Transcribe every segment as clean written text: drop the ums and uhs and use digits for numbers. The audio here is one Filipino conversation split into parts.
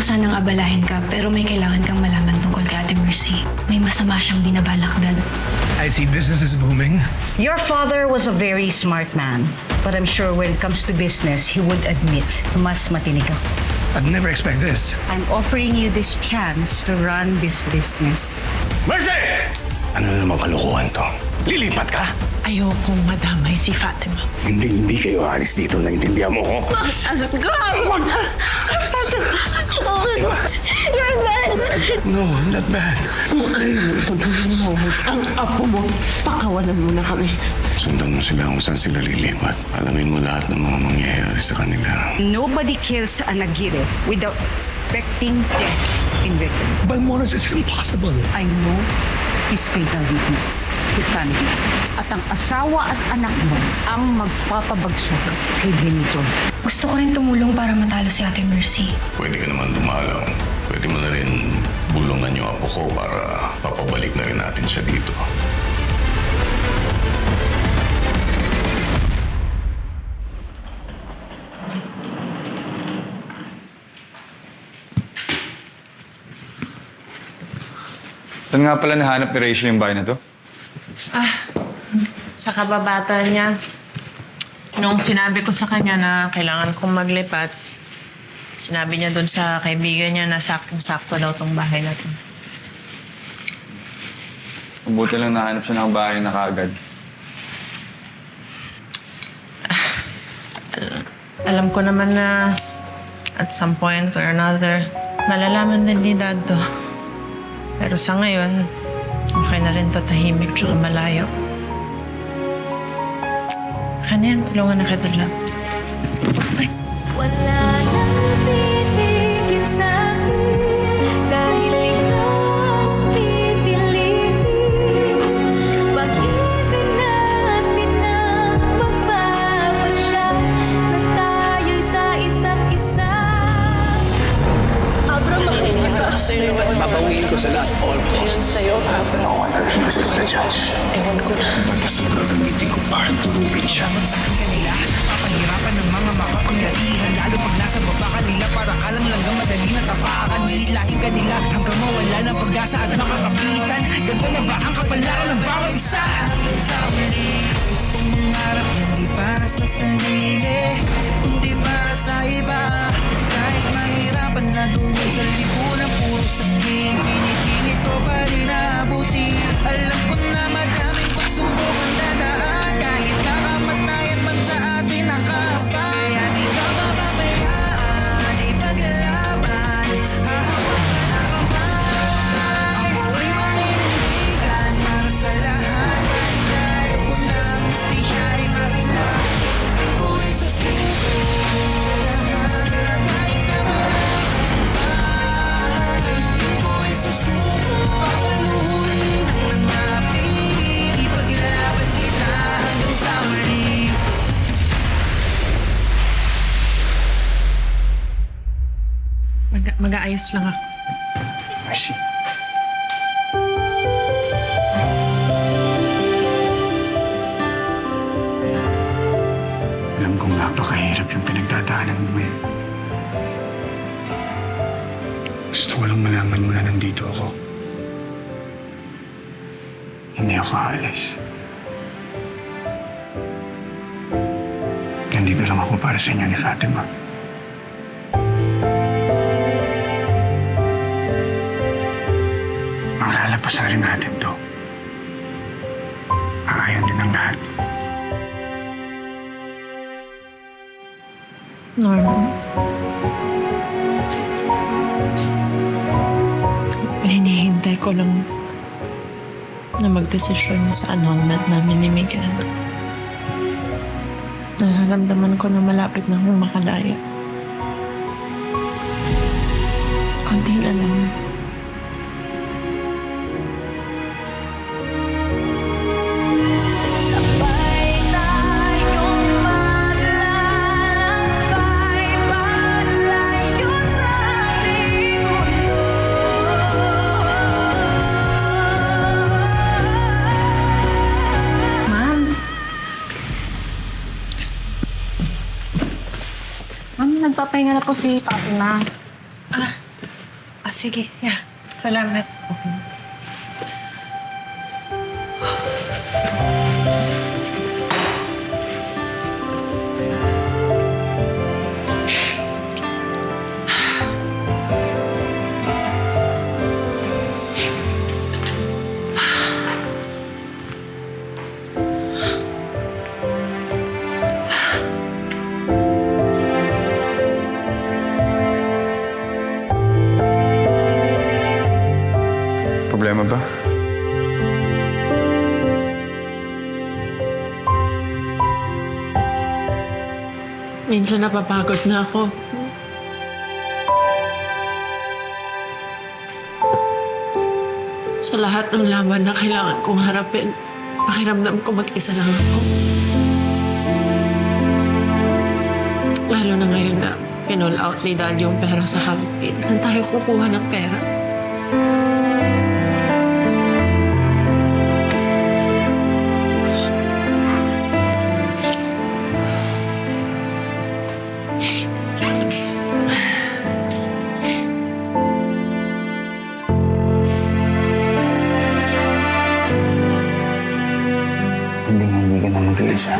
sanang abalahin ka, pero may kailangan kang malaman tungkol kay Ate Mercy. May masama siyang binabalak, Dad. I see business is booming. Your father was a very smart man. But I'm sure when it comes to business, he would admit mas matinig ako. I'd never expect this. I'm offering you this chance to run this business. Mercy! Ano na naman kalokohan to? Lilipat ka? Ayokong madamay si Fatima. Hindi kayo alis dito. Naintindihan mo ko? You're bad! No, not bad. Ang apo mo, pakawalan mo na kami. Sundan mo sila kung saan sila lilipat. Alamin mo lahat ng mga mangyayari sa kanila. Nobody kills an Aguirre without expecting death in return. Balmores is impossible. I know his fatal weakness, his family. At ang asawa at anak mo ang magpapabagsok kay Benito. Gusto ko rin tumulong para matalo si Ate Mercy. Pwede ka naman dumalaw. Pwede mo na rin bulungan yung apo ko para papabalik na rin natin siya dito. Saan nga pala nahanap ni Rachel yung bahay na to? Sa kababata niya, nung sinabi ko sa kanya na kailangan kong maglipat, sinabi niya doon sa kaibigan niya na saktong-sakto daw tong bahay na to. Mabuti lang nahanap siya ng bahay na kaagad. Alam ko naman na at some point or another, malalaman din ni Dad to. Pero sa ngayon, okay na rin to, tahimik tsaka malayo. Kaya yan, tulungan na kita dyan. Wala nang pipigil sa'kin dahil ikaw ang pipiliin. Pag-ibig natin ang magpapasya na tayo'y sa isa't isa. Abra, makinig ka. Papawiin ko sa lahat. Ayun sa'yo, Abra. No one refuses the judge. Ewan ko na. Pagkasing gagamitin ko para turugin siya. Papahirapan ng mga makapangyarihan lalo pag nasa baba kanila para kalang langgang madali na tapakan. Nilahin ka nila hanggang mawala ng pag-asa at makakapitan. Ganto na ba ang kapalaran ng bawat isa? Sa uli, gustong mangarap hindi para sa sarili, kundi para sa iba. Kahit mahirapan na gawin sa lipunan, puro sabihin, pinipilit ko pa rin naabuti. Alam ko na madaming pagsubok ang dadaan, kahit kakamatayan man sa atin nakapay. Kaya di ka mababayaan, ipaglalaban, hahawakan ang kamay. Ako'y maninindigan para sa lahat. Kaya ko na ang hustisya ay makilang. Ako'y susuko sa lahat, kahit na mahal. Ako'y susuko, papaluin ng mapili. Ipaglalaban kita hanggang sa muli. Mag-aayos lang ako. Mercy. Alam kong napakahirap yung pinagdadaanan mo ngayon. Gusto ko lang malaman mo na nandito ako. Hindi ako aalis. Nandito lang ako para sa inyo ni Fatima. Lalapasan rin natin to. Aayon din ang lahat. Norman. Hinihintay ko lang na magdesisyon mo sa annulment namin ni Miguel. Nararamdaman ko na malapit na akong makalaya. Konti na lang. Sabay tayong maglalakbay, malayo sa ating mundo. Ma'am, nagpapahinga na po si Fatima. Sige. Yeah. Salamat. Problema ba? Minsan napapagod na ako. Sa lahat ng laban na kailangan kong harapin, pakiramdam ko mag-isa lang ako. Lalo na ngayon na pinol out ni Dad yung pera sa campaign. Saan tayo kukuha ng pera? Hindi ka na mag-iisa.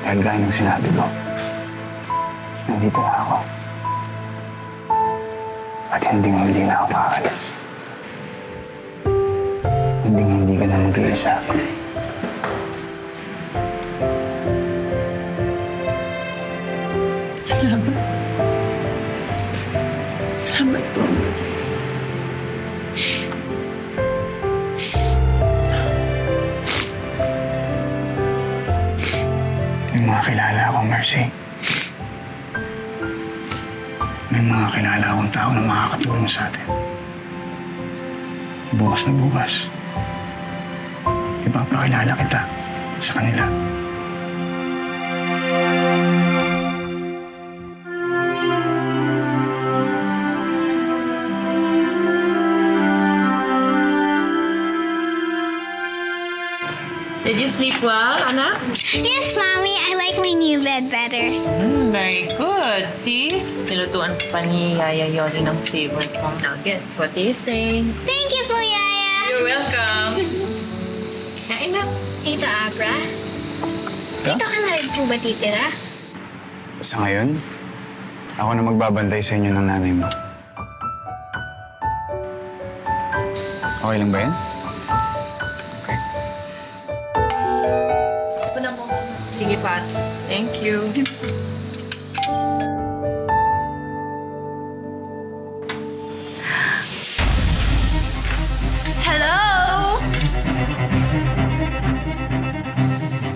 Dahil gaya ng sinabi ko, nandito na ako. At hindi na ako makakalis. Hindi ka na mag-iisa. Salamat. Salamat, Tom. May mga kilala akong Mercy. May mga kilala akong tao na makakatulong sa atin. Bukas na bukas, ipapakilala kita sa kanila. Did you sleep well, anak? Yes, Mommy. I like my new bed better. Very good. See? Nilutuan pa ni Yaya Yoli ng favorite kong nuggets. What do you say? Thank you po, Yaya. You're welcome. Kain na. Tita Abra? Dito ka na rin po ba titira? Sa ngayon, ako na magbabantay sa inyo ng nanay mo. Okay lang ba yan? Okay. Sige, Pat. Thank you. Hello!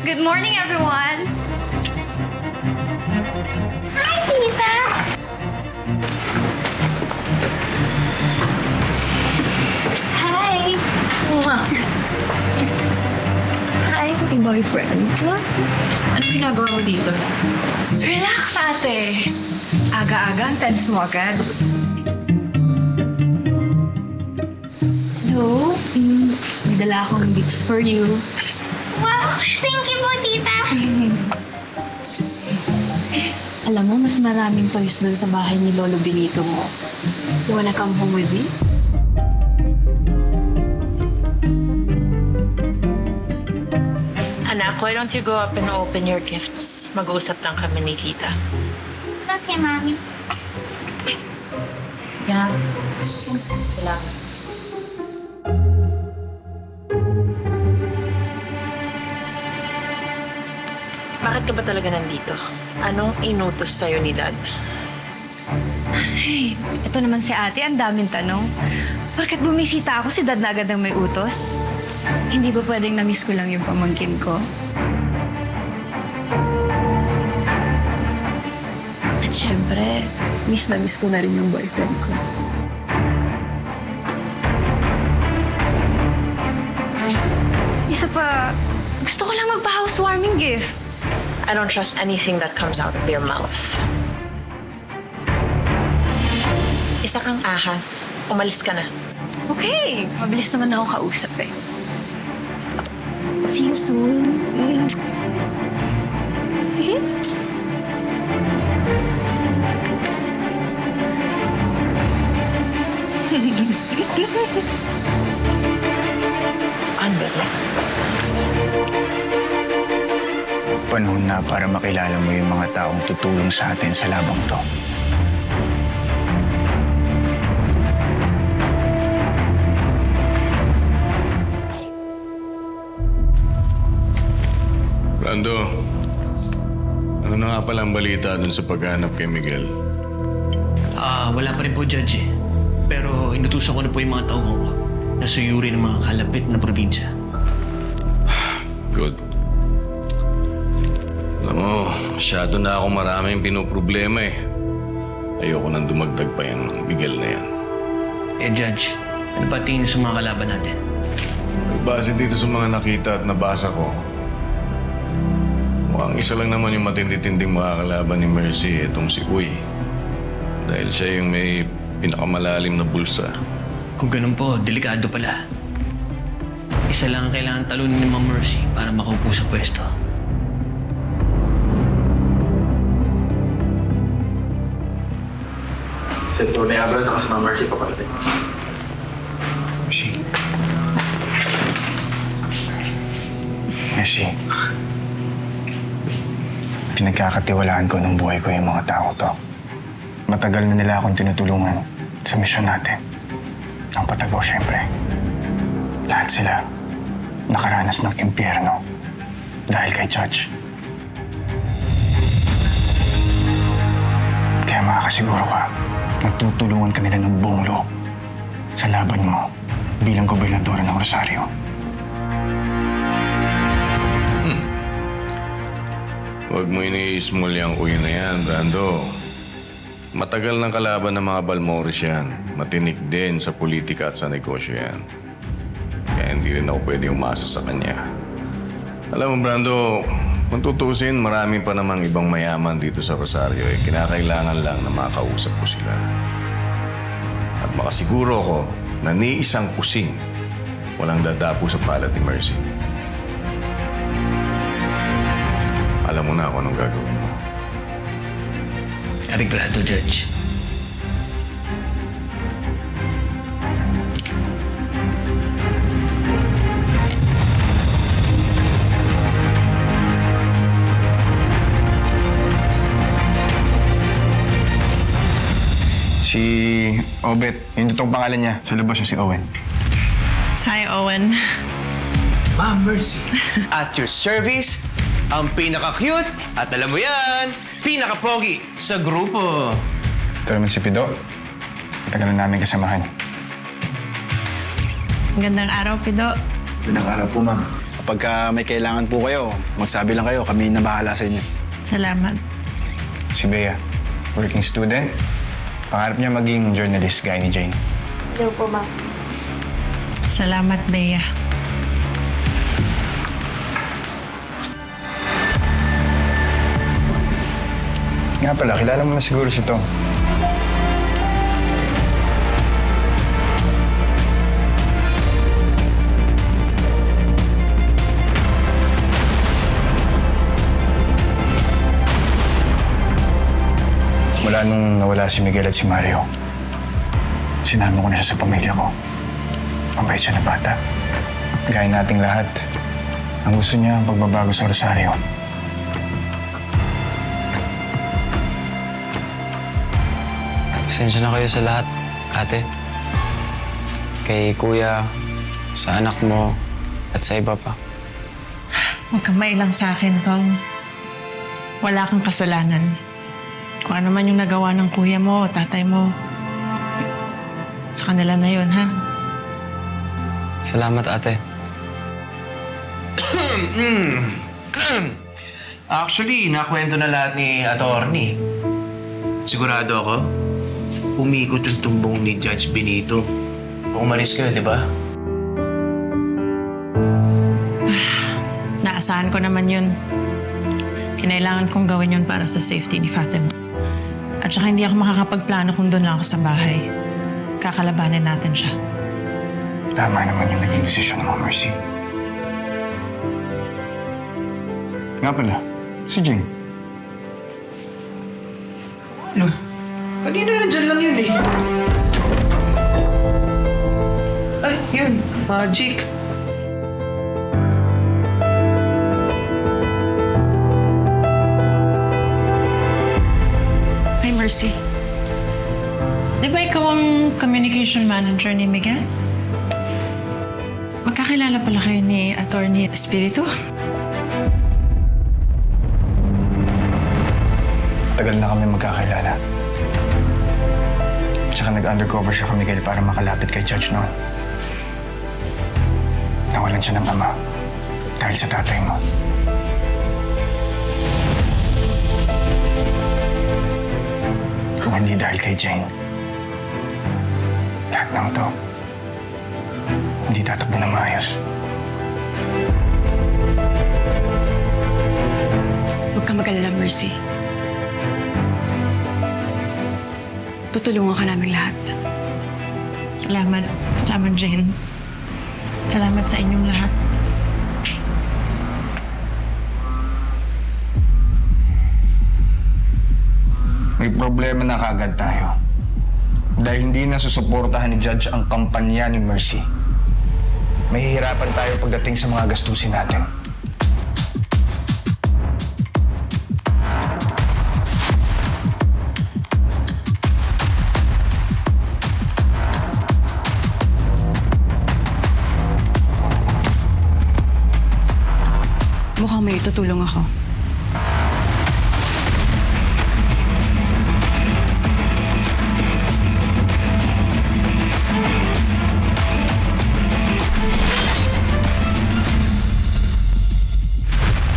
Good morning, everyone! Hi, Tita! Hi! Hi, my boyfriend. Anong ginagawa mo dito? Relax, ate. Aga-aga, ang tense mo agad. Hello? May dala akong gifts for you. Wow! Thank you po, Tita! Alam mo, mas maraming toys doon sa bahay ni Lolo Benito mo. You wanna come home with me? Anak, why don't you go up and open your gifts? Mag-uusap lang kami ni Tita. Okay, Mommy. Yeah. Salamat. Bakit ka ba talaga nandito? Anong inutos sa'yo ni Dad? Ay, ito naman si ate, ang daming tanong. Bakit bumisita ako, si Dad na agad ang may utos? Hindi ba pwedeng na-miss ko lang yung pamangkin ko? At syempre, miss na miss ko na rin yung boyfriend ko. Isa pa, gusto ko lang magpa-housewarming gift. I don't trust anything that comes out of your mouth. Isa kang ahas. Umalis ka na. Okay, mabilis naman ako kausap eh. See you soon. Panahon na para makilala mo yung mga taong tutulong sa atin sa labang to. Brando, ano na nga palang balita dun sa paghanap kay Miguel? Wala pa rin po, Judge. Pero inutusan ko na po yung mga tauhan ko na suyuri ng mga kalapit na probinsya. Good. Alam mo, masyado na ako maraming pinoproblema eh. Ayoko nang dumagdag pa yung Miguel na yan. Judge, ano ba tingin sa mga kalaban natin? Base dito sa mga nakita at nabasa ko, mukhang isa lang naman yung matindi-tinding makakalaban ni Mercy, itong si Uy. Dahil siya yung may pinakamalalim na bulsa. Kung ganun po, delikado pala. Isa lang ang kailangan talunin ni Ma'am Mercy para makaupo sa pwesto. Mercy. Pinagkakatiwalaan ko ng buhay ko yung mga tao to. Matagal na nila akong tinutulungan sa misyon natin. Ang Patago, syempre. Lahat sila nakaranas ng impyerno dahil kay Judge. Kaya makakasiguro ka, natutulungan ka nila ng buong loob sa laban mo bilang gobernador ng Rosario. Huwag mo ini-small yung Uy na yan, Brando. Matagal ng kalaban ng mga Balmores yan. Matinik din sa politika at sa negosyo yan. Kaya hindi rin ako pwede umasa sa kanya. Alam mo, Brando, kung tutusin, marami pa namang ibang mayaman dito sa Rosario. Kinakailangan lang na makausap ko sila. At makasiguro ko na ni isang kusing walang dadapo sa palad ni Mercy. Alam mo na ako anong gagawin mo. Arigrado, Judge. Si Obet, yung totoong pangalan niya. Sa labas siya si Owen. Hi, Owen. Ma'am Mercy. At your service, ang pinaka-cute at alam mo yan, pinaka-pogi sa grupo. Ito naman si Pido. Matagal na namin kasamahan. Gandang araw, Pido. Magandang araw po, ma'am. Kapag may kailangan po kayo, magsabi lang kayo. Kami na bahala sa inyo. Salamat. Si Bea, working student. Pangarap niya maging journalist, gaya ni Jane. Hello po, ma'am. Salamat, Bea. Nga pala, kilala mo na siguro si Tom. Mula nung nawala si Miguel at si Mario, sinama ko na siya sa pamilya ko. Ang bait siya na bata. Gaya nating lahat, ang gusto niya ang pagbabago sa Rosario. Pasensya na kayo sa lahat, ate. Kay kuya, sa anak mo, at sa iba pa. Huwag kang mailang sa akin, Tom. Wala kang kasalanan. Kung ano man yung nagawa ng kuya mo o tatay mo, sa kanila na yun, ha? Salamat, ate. Actually, nakwento na lahat ni Atty. Sigurado ako, umikot yung tumbong ni Judge Benito. Umalis kayo, di ba? Naasahan ko naman yun. Kinailangan kong gawin yun para sa safety ni Fatima. At saka hindi ako makakapagplano kung doon lang ako sa bahay. Kakalabanin natin siya. Tama naman yung naging desisyon mo, Mercy. Nga pala, si Jane. Kanina nandyan lang yun eh. Ay, yun. Jake. Hi, Mercy. Di ba ikaw ang communication manager ni Miguel? Magkakilala pala kayo ni Attorney Espiritu? Tagal na kami magkakilala. Tsaka nag-undercover siya kay Miguel para makalapit kay Judge noon. Nawalan siya ng ama dahil sa tatay mo. Kung hindi dahil kay Jane, lahat ng to, hindi tatakbo na maayos. Huwag ka mag-alala, Mercy. Tutulungan ka namin lahat. Salamat. Salamat, Jane. Salamat sa inyong lahat. May problema na kagad tayo. Dahil hindi na susuportahan ni Judge ang kampanya ni Mercy. Mahihirapan tayo pagdating sa mga gastusin natin. Mukhang may tutulong ako.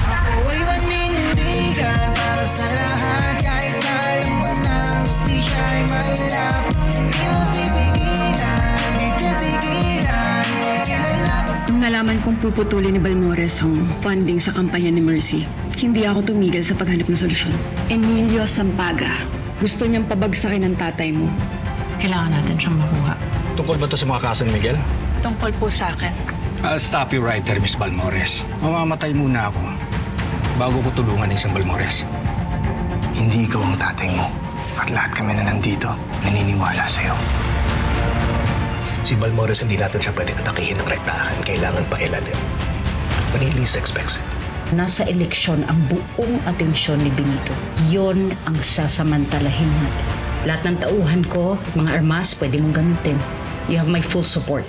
Ako'y manindigan para sa lahat. Kahit na alam mo na hustisya ay mailap. Hindi mo pipigilan, di titigilan. Kilala mo. Nung nalaman kong puputulin ni Balmores ang funding sa kampanya ni Mercy, hindi ako tumigil sa paghanap ng solusyon. Emilio Sampaga. Gusto niyang pabagsakin ng tatay mo. Kailangan natin siyang makuha. Tungkol ba to sa mga kaso ni Miguel? Tungkol po sa akin. I'll stop you right there, Miss Balmores. Mamamatay muna ako bago ko tulungan ni Isang Balmores. Hindi ikaw ang tatay mo. At lahat kami na nandito, naniniwala sa'yo. Si Balmores, hindi natin siya pwedeng atakihin ng rektahan. Kailangan pakilalim. When he least expects it. Nasa eleksyon ang buong atensyon ni Benito. Yon ang sasamantalahin natin. Lahat ng tauhan ko at mga armas pwede mong gamitin. You have my full support.